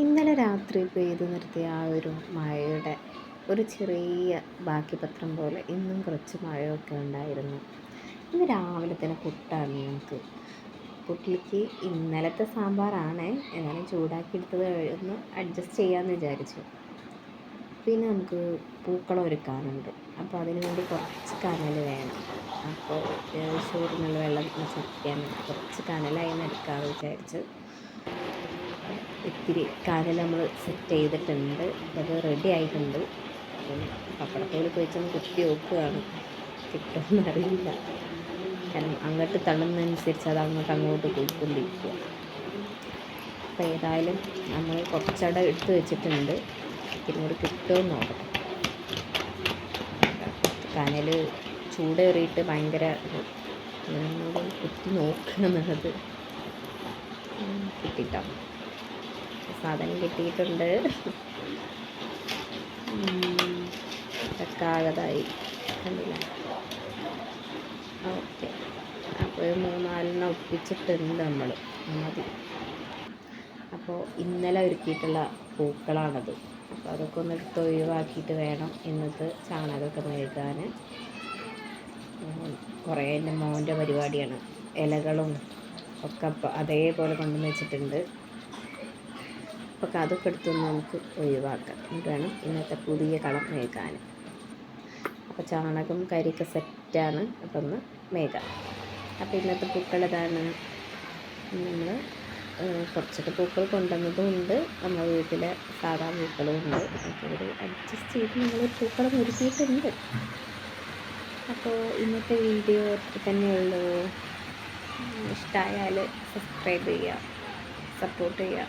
ഇന്നലെ രാത്രി പെയ്തു നിർത്തിയ ആ ഒരു മഴയുടെ ഒരു ചെറിയ ബാക്കി പത്രം പോലെ ഇന്നും കുറച്ച് മഴയൊക്കെ ഉണ്ടായിരുന്നു. ഇന്ന് രാവിലെ തന്നെ പുട്ടാണ് ഞങ്ങൾക്ക്. പുട്ടിലേക്ക് ഇന്നലത്തെ സാമ്പാറാണ്, എന്നാലും ചൂടാക്കി എടുത്തത് ഒന്ന് അഡ്ജസ്റ്റ് ചെയ്യാമെന്ന് വിചാരിച്ചു. പിന്നെ നമുക്ക് പൂക്കളം ഒരുക്കാനുണ്ട്, അപ്പോൾ അതിന് വേണ്ടി കുറച്ച് കനൽ വേണം. അപ്പോൾ ചോറിനുള്ള വെള്ളം ചുറ്റിക്കാൻ കുറച്ച് കനലായി എടുക്കാമെന്ന് വിചാരിച്ചു. ഇത്തിരി കനൽ നമ്മൾ സെറ്റ് ചെയ്തിട്ടുണ്ട്, അത് റെഡി ആയിട്ടുണ്ട്. പപ്പടത്തോലൊക്കെ വെച്ചൊന്ന് കുത്തി നോക്കുകയാണ്, കിട്ടുമെന്ന് അറിയില്ല. കാരണം അങ്ങോട്ട് തള്ളുന്നതനുസരിച്ച് അത് അങ്ങോട്ട് പോയിക്കൊണ്ടിരിക്കുക. അപ്പോൾ ഏതായാലും നമ്മൾ കുറച്ചട എടുത്ത് വെച്ചിട്ടുണ്ട്, പിന്നീട് കിട്ടുമെന്ന് നോക്കണം. കനൽ ചൂടേറിയിട്ട് ഭയങ്കര കുത്തി നോക്കുകയെന്നുള്ളത് കിട്ടിയിട്ടാണ്. സാധനം കിട്ടിയിട്ടുണ്ട്. കാകതായി കണ്ടില്ല. ഓക്കെ, അപ്പോൾ 3-4 ഒപ്പിച്ചിട്ടുണ്ട് നമ്മൾ. മതി. അപ്പോൾ ഇന്നലെ ഒരുക്കിയിട്ടുള്ള പൂക്കളാണത്. അപ്പോൾ അതൊക്കെ ഒന്ന് എടുത്ത് ഒഴിവാക്കിയിട്ട് വേണം ഇന്നത്തെ ചാണകമൊക്കെ മെഴുകാൻ. കുറേ എൻ്റെ മോൻ്റെ പരിപാടിയാണ്. ഇലകളും ഒക്കെ അതേപോലെ കൊണ്ടുവന്ന് വെച്ചിട്ടുണ്ട്. അപ്പോൾ അതൊക്കെ എടുത്തൊന്ന് നമുക്ക് ഒഴിവാക്കാം. എന്നിട്ട് വേണം ഇന്നത്തെ പുതിയ കളം മേയ്ക്കാൻ. അപ്പോൾ ചാണകം കരിയൊക്കെ സെറ്റാണ്, അപ്പോൾ ഒന്ന് മേയ്ക്കാം. അപ്പോൾ ഇന്നത്തെ പൂക്കൾ ഇതാണ്. നമ്മൾ കുറച്ചൊക്കെ പൂക്കൾ കൊണ്ടുവന്നതും ഉണ്ട്, നമ്മുടെ വീട്ടിലെ സാധാ പൂക്കളും ഉണ്ട്. അപ്പോൾ ഒരു അഡ്ജസ്റ്റ് ചെയ്ത് നമ്മൾ പൂക്കളം ഒരുക്കിയിട്ടുണ്ട്. അപ്പോൾ ഇന്നത്തെ വീഡിയോ ഇത്ര തന്നെയുള്ളൂ. ഇഷ്ടമായാൽ സബ്സ്ക്രൈബ് ചെയ്യുക, സപ്പോർട്ട് ചെയ്യുക.